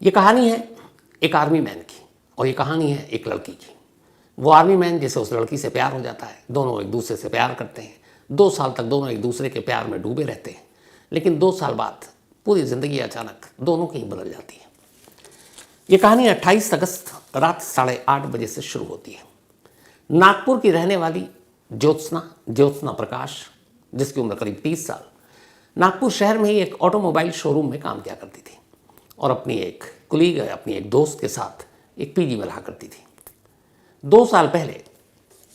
ये कहानी है एक आर्मी मैन की और ये कहानी है एक लड़की की। वो आर्मी मैन जैसे उस लड़की से प्यार हो जाता है, दोनों एक दूसरे से प्यार करते हैं, 2 साल तक दोनों एक दूसरे के प्यार में डूबे रहते हैं। लेकिन 2 साल बाद पूरी ज़िंदगी अचानक दोनों की ही बदल जाती है। ये कहानी 28 अगस्त रात 8:30 बजे से शुरू होती है। नागपुर की रहने वाली ज्योत्सना प्रकाश, जिसकी उम्र करीब 30 साल, नागपुर शहर में ही एक ऑटोमोबाइल शोरूम में काम किया करती थी और अपनी एक दोस्त के साथ एक पीजी में रहा करती थी। 2 साल पहले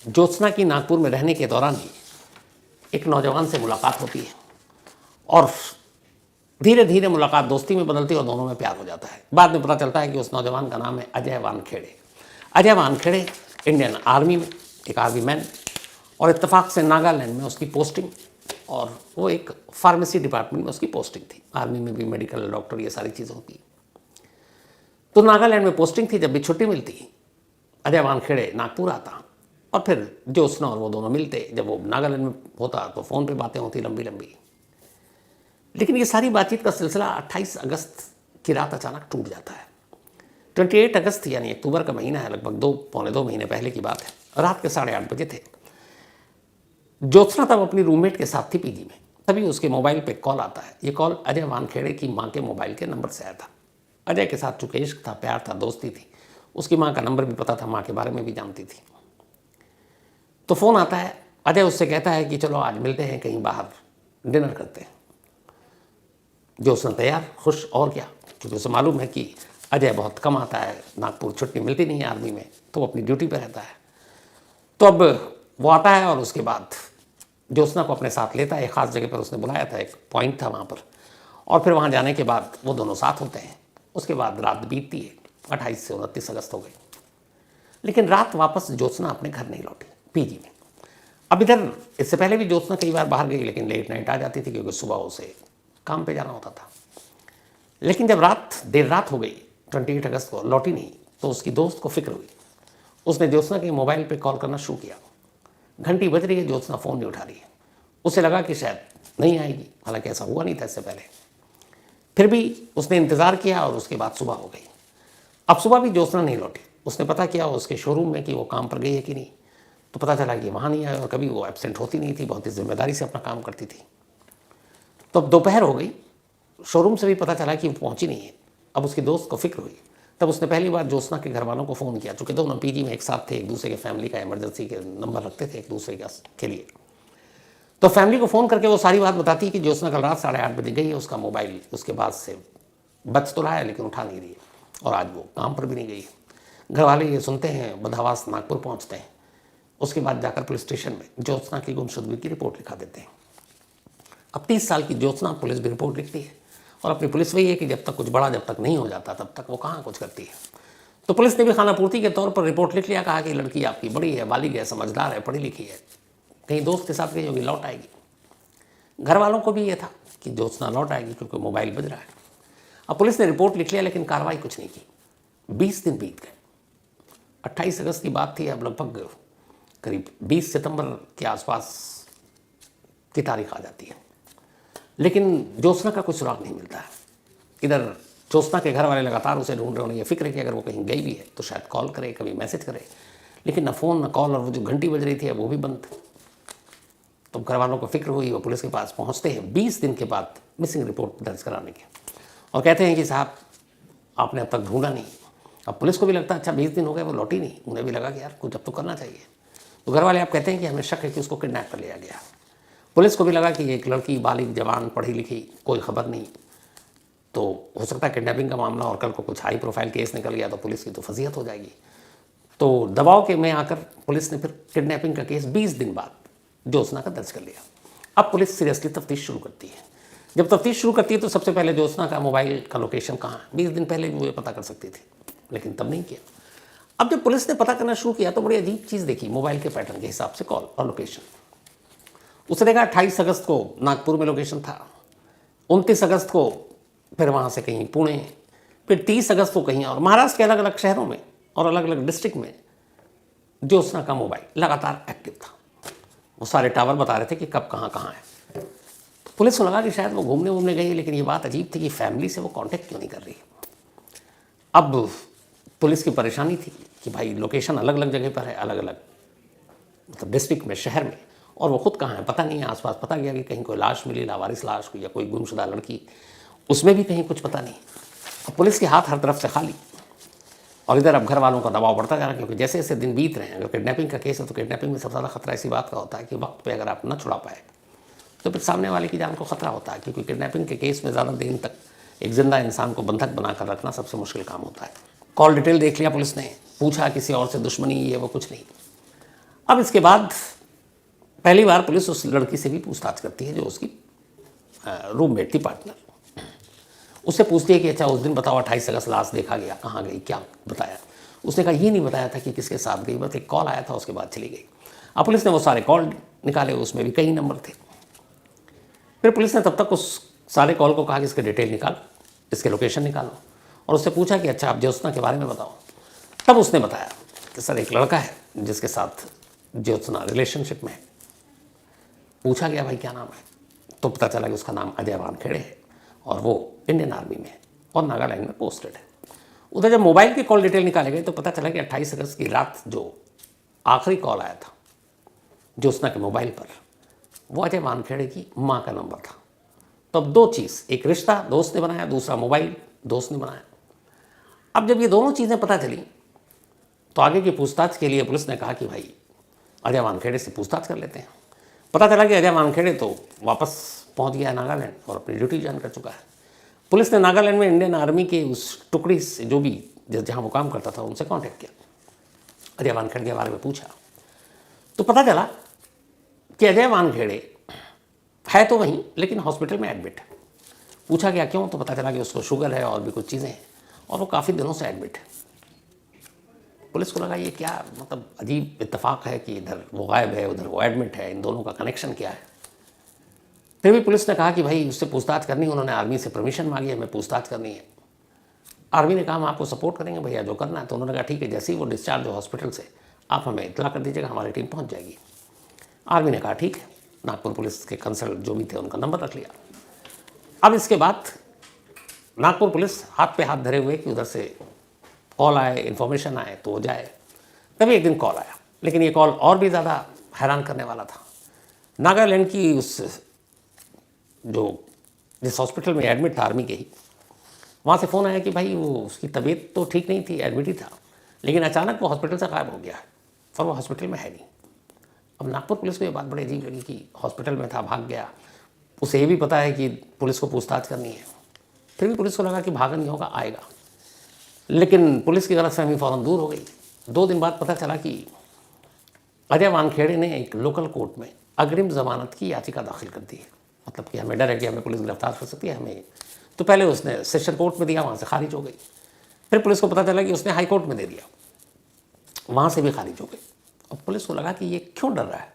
ज्योत्सना की नागपुर में रहने के दौरान ही एक नौजवान से मुलाकात होती है और धीरे धीरे मुलाकात दोस्ती में बदलती है और दोनों में प्यार हो जाता है। बाद में पता चलता है कि उस नौजवान का नाम है अजय वानखेड़े। अजय वानखेड़े इंडियन आर्मी में एक आर्मी मैन और इत्तेफाक से नागालैंड में उसकी पोस्टिंग, और वो एक फार्मेसी डिपार्टमेंट में उसकी पोस्टिंग थी। आर्मी में भी मेडिकल, डॉक्टर, ये सारी चीज़ें होती। तो नागालैंड में पोस्टिंग थी। जब भी छुट्टी मिलती अजय वानखेड़े नागपुर आता और फिर ज्योत्सना और वो दोनों मिलते। जब वो नागालैंड में होता तो फ़ोन पे बातें होती लंबी लंबी। लेकिन ये सारी बातचीत का सिलसिला 28 अगस्त की रात अचानक टूट जाता है। 28 अगस्त यानी अक्टूबर का महीना है, लगभग 2 महीने पहले की बात है। रात के 8:30 बजे थे। ज्योत्सना तब अपनी रूममेट के साथ थी पीजी में। तभी उसके मोबाइल पे कॉल आता है। ये कॉल अजय वानखेड़े की माँ के मोबाइल के नंबर से आया था। अजय के साथ चूंकि इश्क था, प्यार था, दोस्ती थी, उसकी माँ का नंबर भी पता था, माँ के बारे में भी जानती थी। तो फ़ोन आता है। अजय उससे कहता है कि चलो आज मिलते हैं, कहीं बाहर डिनर करते हैं। ज्योत्सना तैयार, खुश, और क्या, क्योंकि उसे मालूम है कि अजय बहुत कम आता है, नागपुर छुट्टी मिलती नहीं है आर्मी में, तो वो अपनी ड्यूटी पर रहता है। तो अब वो आता है और उसके बाद ज्योत्सना को अपने साथ लेता है। एक ख़ास जगह पर उसने बुलाया था, एक पॉइंट था वहाँ पर, और फिर वहाँ जाने के बाद वो दोनों साथ होते हैं। उसके बाद रात बीतती है। 28 से 29 अगस्त हो गई, लेकिन रात वापस ज्योत्सना अपने घर नहीं लौटी, पीजी में। अब इधर इससे पहले भी ज्योत्सना कई बार बाहर गई, लेकिन लेट नाइट आ जाती थी क्योंकि सुबह उसे काम पे जाना होता था। लेकिन जब देर रात हो गई 28 अगस्त को, लौटी नहीं, तो उसकी दोस्त को फिक्र हुई। उसने ज्योत्सना के मोबाइल पे कॉल करना शुरू किया। घंटी बज रही है, ज्योत्सना फ़ोन नहीं उठा रही है। उसे लगा कि शायद नहीं आएगी, हालांकि ऐसा हुआ नहीं था इससे पहले। फिर भी उसने इंतज़ार किया और उसके बाद सुबह हो गई। अब सुबह भी ज्योत्सना नहीं लौटी। उसने पता किया उसके शोरूम में कि वो काम पर गई है कि नहीं, तो पता चला कि वहाँ नहीं आया, और कभी वो एब्सेंट होती नहीं थी, बहुत ही जिम्मेदारी से अपना काम करती थी। तो अब दोपहर हो गई, शोरूम से भी पता चला कि वो पहुँची नहीं है। अब उसकी दोस्त को फिक्र हुई। तब उसने पहली बार ज्योत्सना के घर वालों को फ़ोन किया, चूँकि दोनों पीजी में एक साथ थे, एक दूसरे के फैमिली का इमरजेंसी के नंबर रखते थे एक दूसरे के लिए। तो फैमिली को फ़ोन करके वो सारी बात बताती कि ज्योत्सना कल रात 8:30 बजे गई है, उसका मोबाइल उसके बाद से बच तो रहा है लेकिन उठा नहीं रही है, और आज वो काम पर भी नहीं गई है। घर वाले ये सुनते हैं, बदहवास नागपुर पहुँचते हैं। उसके बाद जाकर पुलिस स्टेशन में ज्योत्सना की गुमशुदगी की रिपोर्ट लिखा देते हैं। अब 30 साल की ज्योत्सना पुलिस भी रिपोर्ट लिखती है, और अपनी पुलिस वही है कि जब तक कुछ बड़ा जब तक नहीं हो जाता तब तक वो कहाँ कुछ करती है। तो पुलिस ने भी खानापूर्ति के तौर पर रिपोर्ट लिख लिया। कहा कि लड़की आपकी बड़ी है, बालिग है, समझदार है, पढ़ी लिखी है, कहीं दोस्त के साथ गई होगी, लौट आएगी। घर वालों को भी ये था कि ज्योत्सना लौट आएगी क्योंकि मोबाइल बज रहा है। अब पुलिस ने रिपोर्ट लिख लिया, लेकिन कार्रवाई कुछ नहीं की। 20 दिन बीत गए। 28 अगस्त की बात थी। अब लगभग करीब 20 सितंबर के आसपास की तारीख आ जाती है, लेकिन ज्योत्सना का कोई सुराग नहीं मिलता है। इधर ज्योत्सना के घर वाले लगातार उसे ढूंढ रहे। उन्हें ये फिक्र है कि अगर वो कहीं गई भी है तो शायद कॉल करे, कभी मैसेज करे, लेकिन ना फ़ोन, ना कॉल, और वो जो घंटी बज रही थी वो भी बंद। तो घर वालों को फिक्र हुई, वो पुलिस के पास पहुंचते हैं 20 दिन के बाद मिसिंग रिपोर्ट दर्ज कराने के, और कहते हैं कि साहब आपने अब तक ढूंढा नहीं। अब पुलिस को भी लगता है अच्छा 20 दिन हो गए वो लौटी नहीं, उन्हें भी लगा कि यार कुछ अब तो करना चाहिए। तो घर वाले आप कहते हैं कि हमें शक है कि उसको किडनैप कर लिया गया। पुलिस को भी लगा कि एक लड़की बालिग, जवान, पढ़ी लिखी, कोई खबर नहीं, तो हो सकता है किडनैपिंग का मामला, और कल को कुछ हाई प्रोफाइल केस निकल गया तो पुलिस की तो फजीहत हो जाएगी। तो दबाव के में आकर पुलिस ने फिर किडनैपिंग का केस 20 दिन बाद ज्योत्सना का दर्ज कर लिया। अब पुलिस सीरियसली तफ्तीश शुरू करती है। जब तफ्तीश शुरू करती है तो सबसे पहले ज्योत्सना का मोबाइल का लोकेशन कहाँ है, 20 दिन पहले भी वो पता कर सकती थी, लेकिन तब नहीं किया। अब जब पुलिस ने पता करना शुरू किया तो बड़ी अजीब चीज़ देखी। मोबाइल के पैटर्न के हिसाब से कॉल और लोकेशन। उसने देखा 28 अगस्त को नागपुर में लोकेशन था, 29 अगस्त को फिर वहाँ से कहीं पुणे, फिर 30 अगस्त को कहीं और, महाराष्ट्र के अलग अलग शहरों में और अलग अलग डिस्ट्रिक्ट में ज्योत्सना का मोबाइल लगातार एक्टिव था। वो सारे टावर बता रहे थे कि कब कहाँ कहाँ है। पुलिस को लगा कि शायद वो घूमने गई, लेकिन ये बात अजीब थी कि फैमिली से वो कांटेक्ट क्यों नहीं कर रही। अब पुलिस की परेशानी थी कि भाई लोकेशन अलग अलग जगह पर है, अलग अलग मतलब डिस्ट्रिक्ट में, शहर में, और वो खुद कहाँ है पता नहीं है। आसपास पता गया कि कहीं कोई लाश मिली, लावारिस लाश, या कोई गुमशुदा लड़की, उसमें भी कहीं कुछ पता नहीं। अब पुलिस के हाथ हर तरफ से खाली, और इधर अब घर वालों का दबाव बढ़ता जा रहा है, क्योंकि जैसे जैसे दिन बीत रहे हैं, अगर किडनैपिंग का केस है तो किडनैपिंग में सबसे ज़्यादा खतरा इसी बात का होता है कि वक्त पे अगर आप न छुड़ा पाए तो फिर सामने वाले की जान को खतरा होता है, क्योंकि किडनैपिंग के केस में ज़्यादा दिन तक एक जिंदा इंसान को बंधक बनाकर रखना सबसे मुश्किल काम होता है। कॉल डिटेल देख लिया पुलिस ने, पूछा किसी और से दुश्मनी ये वो कुछ नहीं। अब इसके बाद पहली बार पुलिस उस लड़की से भी पूछताछ करती है जो उसकी रूममेट थी, पार्टनर। उससे पूछती है कि अच्छा उस दिन बताओ 28 अगस्त लाश देखा गया, कहाँ गई, क्या बताया? उसने कहा ये नहीं बताया था कि किसके साथ गई, बस एक कॉल आया था उसके बाद चली गई। अब पुलिस ने वो सारे कॉल निकाले, उसमें भी कई नंबर थे। फिर पुलिस ने तब तक उस सारे कॉल को कहा कि इसके डिटेल निकाल, इसके लोकेशन निकालो, और उससे पूछा कि अच्छा आप ज्योत्सना के बारे में बताओ। तब उसने बताया कि सर एक लड़का है जिसके साथ ज्योत्सना रिलेशनशिप में है। पूछा गया भाई क्या नाम है, तो पता चला कि उसका नाम अजय वानखेड़े है और वो इंडियन आर्मी में है और नागालैंड में पोस्टेड है। उधर जब मोबाइल की कॉल डिटेल निकाले गए तो पता चला कि 28 अगस्त की रात जो आखिरी कॉल आया था ज्योत्सना के मोबाइल पर, वो अजय वानखेड़े की माँ का नंबर था। तो अब दो चीज़, एक रिश्ता दोस्त ने बनाया, दूसरा मोबाइल दोस्त ने बनाया। अब जब ये दोनों चीज़ें पता चली तो आगे की पूछताछ के लिए पुलिस ने कहा कि भाई अजय वानखेड़े से पूछताछ कर लेते हैं। पता चला कि अजय वानखेड़े तो वापस पहुंच गया नागालैंड और अपनी ड्यूटी ज्वाइन कर चुका है। पुलिस ने नागालैंड में इंडियन आर्मी के उस टुकड़ी से जो भी जहाँ वो काम करता था उनसे कांटेक्ट किया, अजय वानखेड़े के बारे में पूछा, तो पता चला कि अजय वानखेड़े है तो वहीं लेकिन हॉस्पिटल में एडमिट है। पूछा गया क्यों, तो पता चला कि उसको शुगर है और भी कुछ चीज़ें हैं और वो काफ़ी दिनों से एडमिट है। पुलिस को लगा ये क्या मतलब अजीब इत्तेफाक है कि इधर वो गायब है उधर वो एडमिट है, इन दोनों का कनेक्शन क्या है। फिर भी पुलिस ने कहा कि भाई उससे पूछताछ करनी, उन्होंने आर्मी से परमिशन मांगी, हमें पूछताछ करनी है। आर्मी ने कहा हम आपको सपोर्ट करेंगे भैया जो करना है। तो उन्होंने कहा ठीक है, जैसे ही वो डिस्चार्ज हो हॉस्पिटल से आप हमें इतला कर दीजिएगा, हमारी टीम पहुंच जाएगी। आर्मी ने कहा ठीक है। नागपुर पुलिस के कंसल्ट जो भी थे उनका नंबर रख लिया। अब इसके बाद नागपुर पुलिस हाथ पे हाथ धरे हुए कि उधर से कॉल आए, इन्फॉर्मेशन आए तो हो जाए। तभी एक दिन कॉल आया, लेकिन ये कॉल और भी ज़्यादा हैरान करने वाला था। नागालैंड की उस जिस हॉस्पिटल में एडमिट था आर्मी के ही, वहाँ से फ़ोन आया कि भाई वो उसकी तबीयत तो ठीक नहीं थी, एडमिट ही था, लेकिन अचानक वो हॉस्पिटल से गायब हो गया है और वो हॉस्पिटल में है नहीं। अब नागपुर पुलिस को ये बात बड़ी अजीब लगी कि हॉस्पिटल में था, भाग गया। उसे ये भी पता है कि पुलिस को पूछताछ करनी है, फिर भी पुलिस को लगा कि भागा नहीं होगा, आएगा। लेकिन पुलिस की गलतफहमी फ़ौरन दूर हो गई। 2 दिन बाद पता चला कि अजय वानखेड़े ने एक लोकल कोर्ट में अग्रिम जमानत की याचिका दाखिल कर दी है। मतलब कि हमें डर है कि हमें पुलिस गिरफ्तार कर सकती है हमें। तो पहले उसने सेशन कोर्ट में दिया, वहाँ से खारिज हो गई। फिर पुलिस को पता चला कि उसने हाई कोर्ट में दे दिया, वहाँ से भी खारिज हो गई। अब पुलिस को लगा कि ये क्यों डर रहा है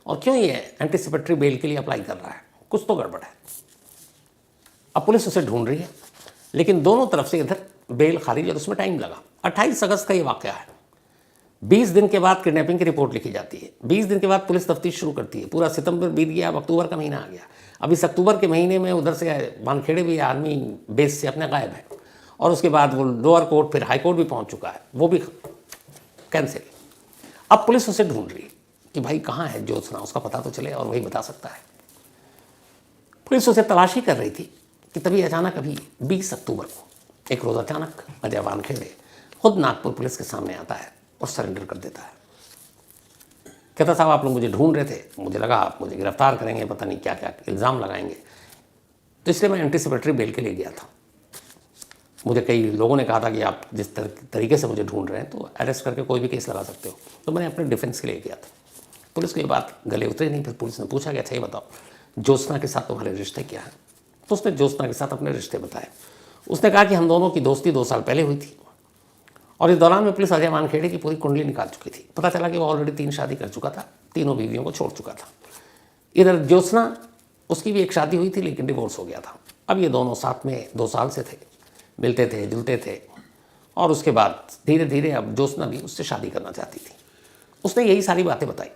और क्यों ये एंटीसिपेटरी बेल के लिए अप्लाई कर रहा है, कुछ तो गड़बड़ है। अब पुलिस उसे ढूंढ रही है, लेकिन दोनों तरफ से इधर बेल खारिज और उसमें टाइम लगा। 28 अगस्त का ये वाक़या है। 20 दिन के बाद किडनैपिंग की रिपोर्ट लिखी जाती है। 20 दिन के बाद पुलिस तफ्तीश शुरू करती है। पूरा सितंबर बीत गया, अब अक्टूबर का महीना आ गया। अब इस अक्टूबर के महीने में उधर से वानखेड़े भी आर्मी बेस से अपने गायब है, और उसके बाद वो लोअर कोर्ट फिर हाई कोर्ट भी पहुंच चुका है, वो भी कैंसिल। अब पुलिस उसे ढूंढ रही है कि भाई कहाँ है ज्योत्सना, उसका पता तो चले और वही बता सकता है। पुलिस उसे तलाशी कर रही थी कि तभी अचानक अभी 20 अक्टूबर को एक रोज़ अचानक अजय वानखेड़े खुद नागपुर पुलिस के सामने आता है और सरेंडर कर देता है। कहता साहब आप लोग मुझे ढूंढ रहे थे, मुझे लगा आप मुझे गिरफ्तार करेंगे, पता नहीं क्या क्या इल्ज़ाम लगाएंगे, तो इसलिए मैं एंटीसिपेटरी बेल के लिए गया था। मुझे कई लोगों ने कहा था कि आप जिस तरीके से मुझे ढूंढ रहे हैं तो अरेस्ट करके कोई भी केस लगा सकते हो, तो मैंने अपने डिफेंस के लिए किया था। पुलिस को ये बात गले उतरी नहीं। फिर पुलिस ने पूछा कि अच्छा ये बताओ ज्योत्सना के साथ तुम्हारे रिश्ते क्या हैं। तो उसने ज्योत्सना के साथ अपने रिश्ते बताए। उसने कहा कि हम दोनों की दोस्ती 2 साल पहले हुई थी और इस दौरान में पुलिस अजय वानखेड़े की पूरी कुंडली निकाल चुकी थी। पता चला कि वो ऑलरेडी 3 शादी कर चुका था, तीनों बीवियों को छोड़ चुका था। इधर ज्योत्सना, उसकी भी एक शादी हुई थी लेकिन डिवोर्स हो गया था। अब ये दोनों साथ में 2 साल से थे, मिलते थे जुलते थे, और उसके बाद धीरे धीरे अब ज्योत्सना भी उससे शादी करना चाहती थी। उसने यही सारी बातें बताई।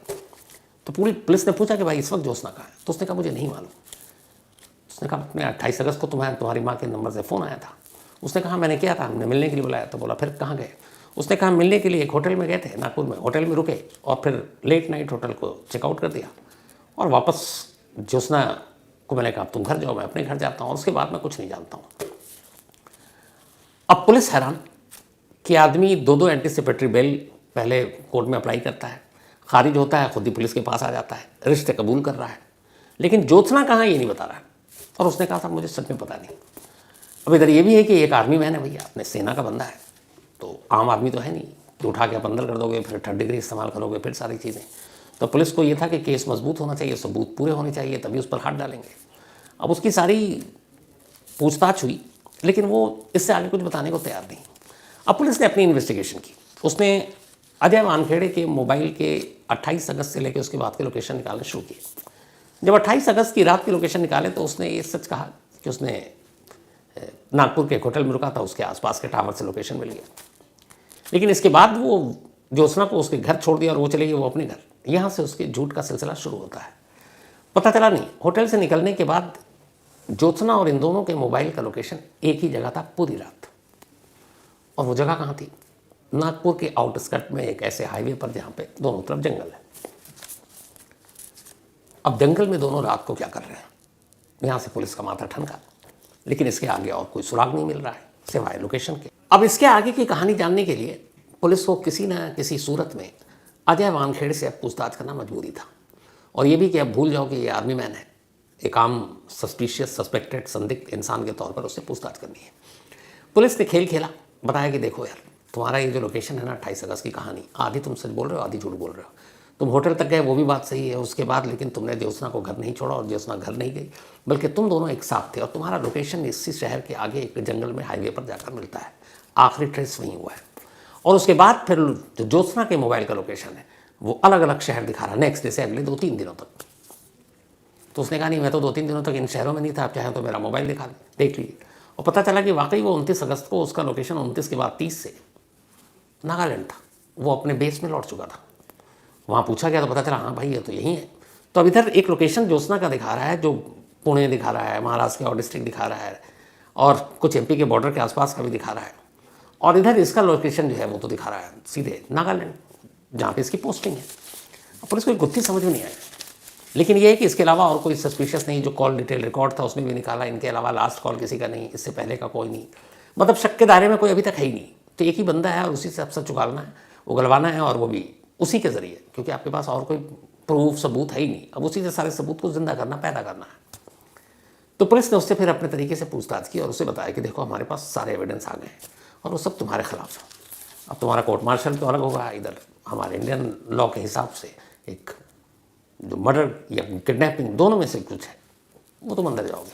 तो पूरी पुलिस ने पूछा कि भाई इस वक्त ज्योत्सना कहाँ है, तो उसने कहा मुझे नहीं मालूम। उसने कहा अपने 28 अगस्त को तुम्हारी माँ के नंबर से फ़ोन आया था उसने कहा मैंने किया था, हमने मिलने के लिए बुलाया। तो बोला फिर कहाँ गए? उसने कहा मिलने के लिए एक होटल में गए थे नागपुर में, होटल में रुके और फिर लेट नाइट होटल को चेकआउट कर दिया और वापस ज्योत्सना को मैंने कहा तुम घर जाओ, मैं अपने घर जाता हूँ, और उसके बाद मैं कुछ नहीं जानता हूँ। अब पुलिस हैरान कि आदमी 2-2 एंटीसिपेटरी बेल पहले कोर्ट में अप्लाई करता है, खारिज होता है, खुद ही पुलिस के पास आ जाता है, रिश्ते कबूल कर रहा है, लेकिन ज्योत्सना कहाँ ये नहीं बता रहा है। और उसने कहा था मुझे सच में पता नहीं। अब इधर ये भी है कि एक आर्मी मैन है भैया, अपने सेना का बंदा है, तो आम आदमी तो है नहीं कि उठा के आप अंदर कर दोगे, फिर 3rd डिग्री इस्तेमाल करोगे, फिर सारी चीज़ें। तो पुलिस को ये था कि केस मजबूत होना चाहिए, सबूत पूरे होने चाहिए, तभी उस पर हाथ डालेंगे। अब उसकी सारी पूछताछ हुई, लेकिन वो इससे आगे कुछ बताने को तैयार नहीं। अब पुलिस ने अपनी इन्वेस्टिगेशन की। उसने अजय वानखेड़े के मोबाइल के 28 अगस्त से लेकर उसके बाद के लोकेशन निकालने शुरू किए। जब 28 अगस्त की रात की लोकेशन निकाले तो उसने ये सच कहा कि उसने नागपुर के एक होटल में रुका था, उसके आसपास के टावर से लोकेशन मिल गया। लेकिन इसके बाद वो ज्योत्सना को उसके घर छोड़ दिया और वो चले गए वो अपने घर। यहाँ से उसके झूठ का सिलसिला शुरू होता है। पता चला नहीं, होटल से निकलने के बाद ज्योत्सना और इन दोनों के मोबाइल का लोकेशन एक ही जगह था पूरी रात। और वो जगह कहाँ थी? नागपुर के आउटस्कर्ट में एक ऐसे हाईवे पर जहाँ पे दोनों तरफ जंगल है। अब जंगल में दोनों रात को क्या कर रहे हैं, यहाँ से पुलिस का माथा ठनका, लेकिन इसके आगे और कोई सुराग नहीं मिल रहा है सिवाय लोकेशन के। अब इसके आगे की कहानी जानने के लिए पुलिस को किसी न किसी सूरत में अजय वानखेड़े से अब पूछताछ करना मजबूरी था। और ये भी कि अब भूल जाओ कि ये आर्मी मैन है, एक आम सस्पिशियस सस्पेक्टेड संदिग्ध इंसान के तौर पर उससे पूछताछ करनी है। पुलिस ने खेल खेला, बताया कि देखो यार, तुम्हारा ये जो लोकेशन है ना 28 अगस्त की कहानी, आधी तुम सच बोल रहे हो, आधी झूठ बोल रहे हो। तुम होटल तक गए वो भी बात सही है, उसके बाद लेकिन तुमने ज्योत्सना को घर नहीं छोड़ा और ज्योत्सना घर नहीं गई, बल्कि तुम दोनों एक साथ थे और तुम्हारा लोकेशन इसी शहर के आगे एक जंगल में हाईवे पर जाकर मिलता है, आखिरी ट्रेस वहीं हुआ है। और उसके बाद फिर जो ज्योत्सना के मोबाइल का लोकेशन है वो अलग अलग शहर दिखा रहा है नेक्स्ट डे से अगले 2-3 दिनों तक। तो उसने कहा नहीं, मैं तो 2-3 दिनों तक इन शहरों में नहीं था, आप चाहें तो मेरा मोबाइल दिखा देख लीजिए। और पता चला कि वाकई वो 29 अगस्त को उसका लोकेशन 29 के बाद 30 से नागालैंड था, वो अपने बेस में लौट चुका था। वहाँ पूछा गया तो पता चला हाँ भाई ये तो यही है। तो अब इधर एक लोकेशन ज्योत्सना का दिखा रहा है जो पुणे दिखा रहा है, महाराष्ट्र के और डिस्ट्रिक्ट दिखा रहा है, और कुछ एमपी के बॉर्डर के आसपास का भी दिखा रहा है, और इधर इसका लोकेशन जो है वो तो दिखा रहा है सीधे नागालैंड जहाँ पे इसकी पोस्टिंग है। अब पुलिस को एक गुत्थी समझ में नहीं आया, लेकिन ये है कि इसके अलावा और कोई सस्पिशियस नहीं। जो कॉल डिटेल रिकॉर्ड था उसमें भी निकाला, इनके अलावा लास्ट कॉल किसी का नहीं, इससे पहले का कोई नहीं, मतलब शक के दायरे में कोई अभी तक है ही नहीं। तो एक ही बंदा है और उसी से अफसर चुकालना है, उगलवाना है, और वो भी उसी के ज़रिए, क्योंकि आपके पास और कोई प्रूफ सबूत है ही नहीं। अब उसी से सारे सबूत को जिंदा करना, पैदा करना है। तो पुलिस ने उससे फिर अपने तरीके से पूछताछ की और उसे बताया कि देखो हमारे पास सारे एविडेंस आ गए हैं और वो सब तुम्हारे खिलाफ है। अब तुम्हारा कोर्ट मार्शल तो अलग होगा, इधर हमारे इंडियन लॉ के हिसाब से एक जो मर्डर या किडनैपिंग दोनों में से कुछ है वो तुम अंदर जाओगे।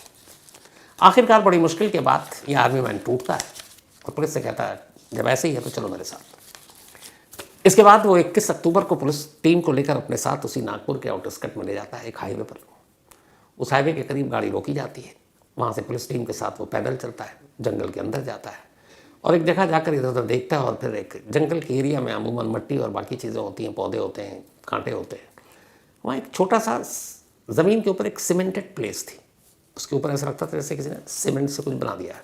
आखिरकार बड़ी मुश्किल के बाद ये आर्मी मैन टूटता है और पुलिस से कहता है जब ऐसे ही है तो चलो मेरे साथ। इसके बाद वो 21 अक्टूबर को पुलिस टीम को लेकर अपने साथ उसी नागपुर के आउटस्कर्ट में ले जाता है एक हाईवे पर। उस हाईवे के करीब गाड़ी रोकी जाती है, वहाँ से पुलिस टीम के साथ वो पैदल चलता है, जंगल के अंदर जाता है और एक जगह जाकर इधर उधर देखता है। और फिर एक जंगल के एरिया में अमूमन मट्टी और बाकी चीज़ें होती हैं, पौधे होते हैं, कांटे होते हैं। वहाँ एक छोटा सा ज़मीन के ऊपर एक सीमेंटेड प्लेस थी, उसके ऊपर ऐसा लगता था जैसे किसी ने सीमेंट से कुछ बना दिया है।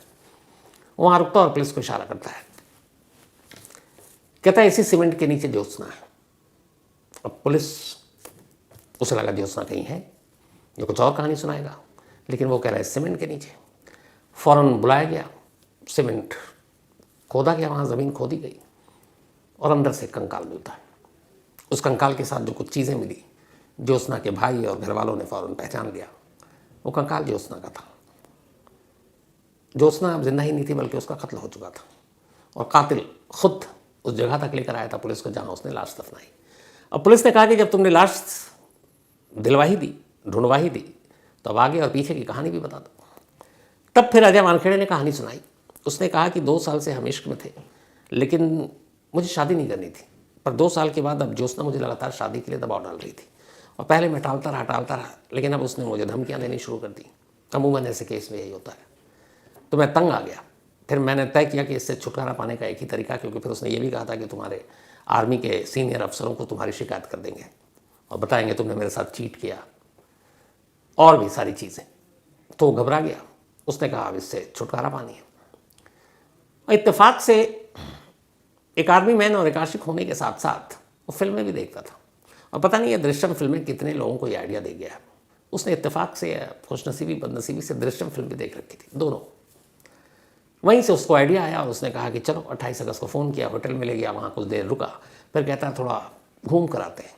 वहाँ रुकता और पुलिस को इशारा करता है, कहता है इसी सीमेंट के नीचे ज्योत्सना है। अब पुलिस, उसे लगा ज्योत्सना कहीं है, ये कुछ और कहानी सुनाएगा, लेकिन वो कह रहा है सीमेंट के नीचे। फ़ौरन बुलाया गया, सीमेंट खोदा गया, वहाँ ज़मीन खोदी गई और अंदर से कंकाल मिलता है। उस कंकाल के साथ जो कुछ चीज़ें मिली, ज्योत्सना के भाई और घर वालों ने फ़ौरन पहचान लिया वो कंकाल ज्योत्सना का था। ज्योत्सना अब जिंदा ही नहीं थी, बल्कि उसका कत्ल हो चुका था और कातिल खुद उस जगह तक लेकर आया था पुलिस को जहाँ उसने लाश दफनाई। अब पुलिस ने कहा कि जब तुमने लाश दिलवा ही दी, ढूंढवा ही दी, तो अब आगे और पीछे की कहानी भी बता दो। तब फिर अजय वानखेड़े ने कहानी सुनाई। उसने कहा कि 2 साल से हम इश्क में थे, लेकिन मुझे शादी नहीं करनी थी, पर 2 साल के बाद अब ज्योत्सना मुझे लगातार शादी के लिए दबाव डाल रही थी और पहले मैं टालता रहा, लेकिन अब उसने मुझे धमकियाँ देनी शुरू कर दी। अमूमन ऐसे केस में यही होता है। तो मैं तंग आ गया। फिर मैंने तय किया कि इससे छुटकारा पाने का एक ही तरीका, क्योंकि फिर उसने ये भी कहा था कि तुम्हारे आर्मी के सीनियर अफसरों को तुम्हारी शिकायत कर देंगे और बताएंगे तुमने मेरे साथ चीट किया और भी सारी चीज़ें। तो वो घबरा गया। उसने कहा अब इससे छुटकारा पानी है। और इत्तेफाक से एक आर्मी मैन और एक आशिक होने के साथ साथ वो फिल्में भी देखता था। और पता नहीं ये दृश्यम फिल्में कितने लोगों को ये आइडिया दे गया है। उसने इत्तेफाक से खुशनसीबी बदनसीबी से दृश्यम फिल्म भी देख रखी थी, दोनों। वहीं से उसको आइडिया आया और उसने कहा कि चलो 28 अगस्त को फ़ोन किया, होटल में ले गया, वहाँ कुछ देर रुका, फिर कहता है थोड़ा घूम कर आते हैं।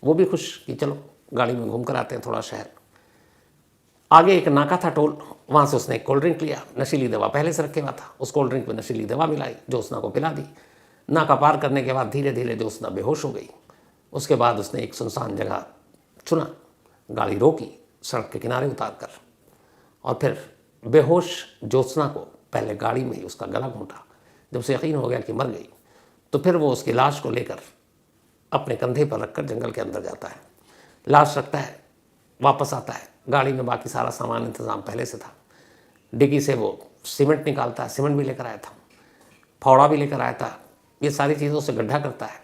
वो भी खुश कि चलो गाड़ी में घूम कर आते हैं थोड़ा शहर। आगे एक नाका था टोल, वहाँ से उसने एक कोल्ड ड्रिंक लिया, नशीली दवा पहले से रखे हुआ था, उस कोल्ड ड्रिंक में नशीली दवा मिलाई, ज्योत्सना को पिला दी। नाका पार करने के बाद धीरे धीरे ज्योत्सना बेहोश हो गई। उसके बाद उसने एक सुनसान जगह चुना, गाड़ी रोकी, सड़क के किनारे उतार कर, और फिर बेहोश ज्योत्सना को पहले गाड़ी में ही उसका गला घोंटा। जब उसे यकीन हो गया कि मर गई तो फिर वो उसकी लाश को लेकर अपने कंधे पर रखकर जंगल के अंदर जाता है। लाश रखता है, वापस आता है, गाड़ी में बाकी सारा सामान इंतज़ाम पहले से था। डिग्गी से वो सीमेंट निकालता है, सीमेंट भी लेकर आया था, फावड़ा भी लेकर आया था। ये सारी चीज़ों से गड्ढा करता है।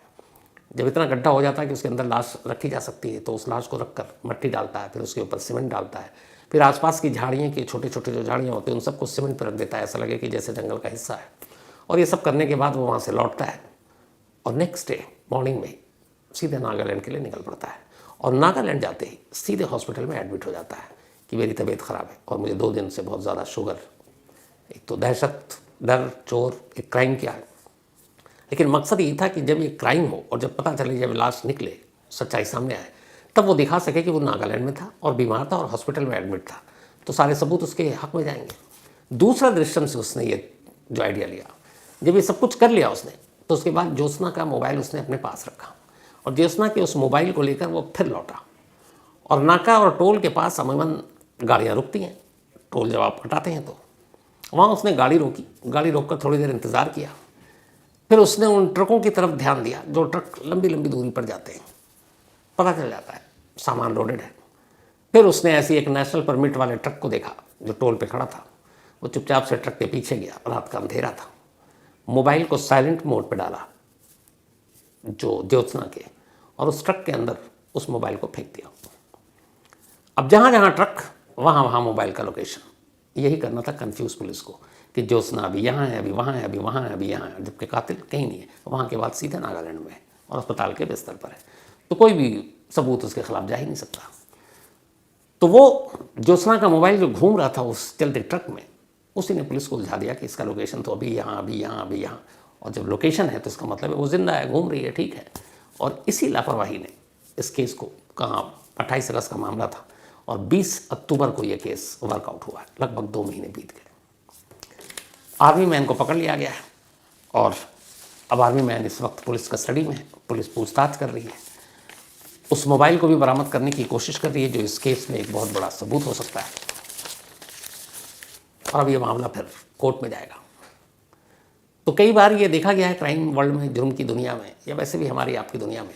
जब इतना गड्ढा हो जाता है कि उसके अंदर लाश रखी जा सकती है तो उस लाश को रखकर मट्टी डालता है, फिर उसके ऊपर सीमेंट डालता है, फिर आसपास की झाड़ियाँ की छोटे छोटे जो झाड़ियाँ होती हैं उन सबको सीमेंट पर रख देता है, ऐसा लगे कि जैसे जंगल का हिस्सा है। और ये सब करने के बाद वो वहाँ से लौटता है और नेक्स्ट डे मॉर्निंग में सीधे नागालैंड के लिए निकल पड़ता है। और नागालैंड जाते ही सीधे हॉस्पिटल में एडमिट हो जाता है कि मेरी तबीयत ख़राब है और मुझे 2 दिन से बहुत ज़्यादा शुगर, एक तो दहशत, डर, चोर, एक क्राइम किया है। लेकिन मकसद ये था कि जब ये क्राइम हो और जब पता चले, जब लाश निकले, सच्चाई सामने आए, तब वो दिखा सके कि वो नागालैंड में था और बीमार था और हॉस्पिटल में एडमिट था, तो सारे सबूत उसके हक में जाएंगे। दूसरा दृश्यम से उसने ये जो आइडिया लिया, जब ये सब कुछ कर लिया उसने, तो उसके बाद ज्योत्सना का मोबाइल उसने अपने पास रखा और ज्योत्सना के उस मोबाइल को लेकर वो फिर लौटा। और नाका और टोल के पास अमूमन गाड़ियाँ रुकती हैं, टोल जब आप हटाते हैं तो वहाँ उसने गाड़ी रोकी, गाड़ी रोककर थोड़ी देर इंतज़ार किया। फिर उसने उन ट्रकों की तरफ ध्यान दिया जो ट्रक लंबी लंबी दूरी पर जाते हैं, पता चल जाता है सामान लोडेड है। फिर उसने ऐसी एक नेशनल परमिट वाले ट्रक को देखा जो टोल पे खड़ा था। वो चुपचाप से ट्रक के पीछे गया, रात का अंधेरा था, मोबाइल को साइलेंट मोड पे डाला जो ज्योत्सना के, और उस ट्रक के अंदर उस मोबाइल को फेंक दिया। अब जहाँ जहाँ ट्रक वहाँ वहाँ मोबाइल का लोकेशन। यही करना था कंफ्यूज पुलिस को कि ज्योत्सना अभी यहाँ है, अभी वहाँ है, अभी वहाँ है, अभी यहाँ है, जबकि कातिल कहीं नहीं है। वहाँ के बाद सीधे नागालैंड में है और अस्पताल के बिस्तर पर है, तो कोई भी सबूत उसके खिलाफ जा ही नहीं सकता। तो वो ज्योत्सना का मोबाइल जो घूम रहा था उस चलते ट्रक में, उसी ने पुलिस को उलझा दिया कि इसका लोकेशन तो अभी यहाँ, अभी यहाँ, अभी यहाँ। और जब लोकेशन है तो इसका मतलब है वो जिंदा है, घूम रही है, ठीक है। और इसी लापरवाही ने इस केस को, कहाँ 28 अगस्त का मामला था और 20 अक्टूबर को ये केस वर्कआउट हुआ है। लगभग 2 महीने बीत गए। आर्मी मैन को पकड़ लिया गया है और अब आर्मी मैन इस वक्त पुलिस कस्टडी में है। पुलिस पूछताछ कर रही है, उस मोबाइल को भी बरामद करने की कोशिश कर रही है जो इस केस में एक बहुत बड़ा सबूत हो सकता है। और अब ये मामला फिर कोर्ट में जाएगा। तो कई बार ये देखा गया है क्राइम वर्ल्ड में, जुर्म की दुनिया में, या वैसे भी हमारी आपकी दुनिया में,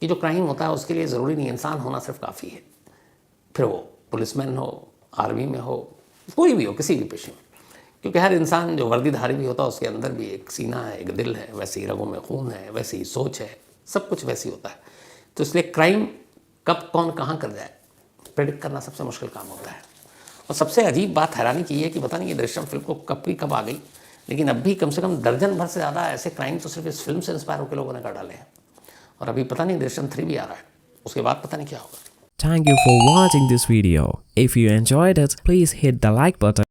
कि जो क्राइम होता है उसके लिए ज़रूरी नहीं इंसान होना सिर्फ काफ़ी है। फिर वो पुलिसमैन हो, आर्मी में हो, कोई भी हो, किसी भी पेशे में, क्योंकि हर इंसान जो वर्दीधारी भी होता है उसके अंदर भी एक सीना है, एक दिल है, वैसे ही रगों में खून है, वैसे ही सोच है, सब कुछ वैसे ही होता है। तो इसलिए क्राइम कब कौन कहाँ कर जाए प्रेडिक्ट करना सबसे मुश्किल काम होता है। और सबसे अजीब बात हैरानी की है कि पता नहीं ये दृश्यम फिल्म को कब की कब आ गई, लेकिन अब भी कम से कम दर्जन भर से ज़्यादा ऐसे क्राइम तो सिर्फ इस फिल्म से इंस्पायर होकर लोगों ने कर डाले हैं। और अभी पता नहीं दृश्यम 3 भी आ रहा है, उसके बाद पता नहीं क्या होगा। Thank you for watching this video. If you enjoyed it, please hit the like button.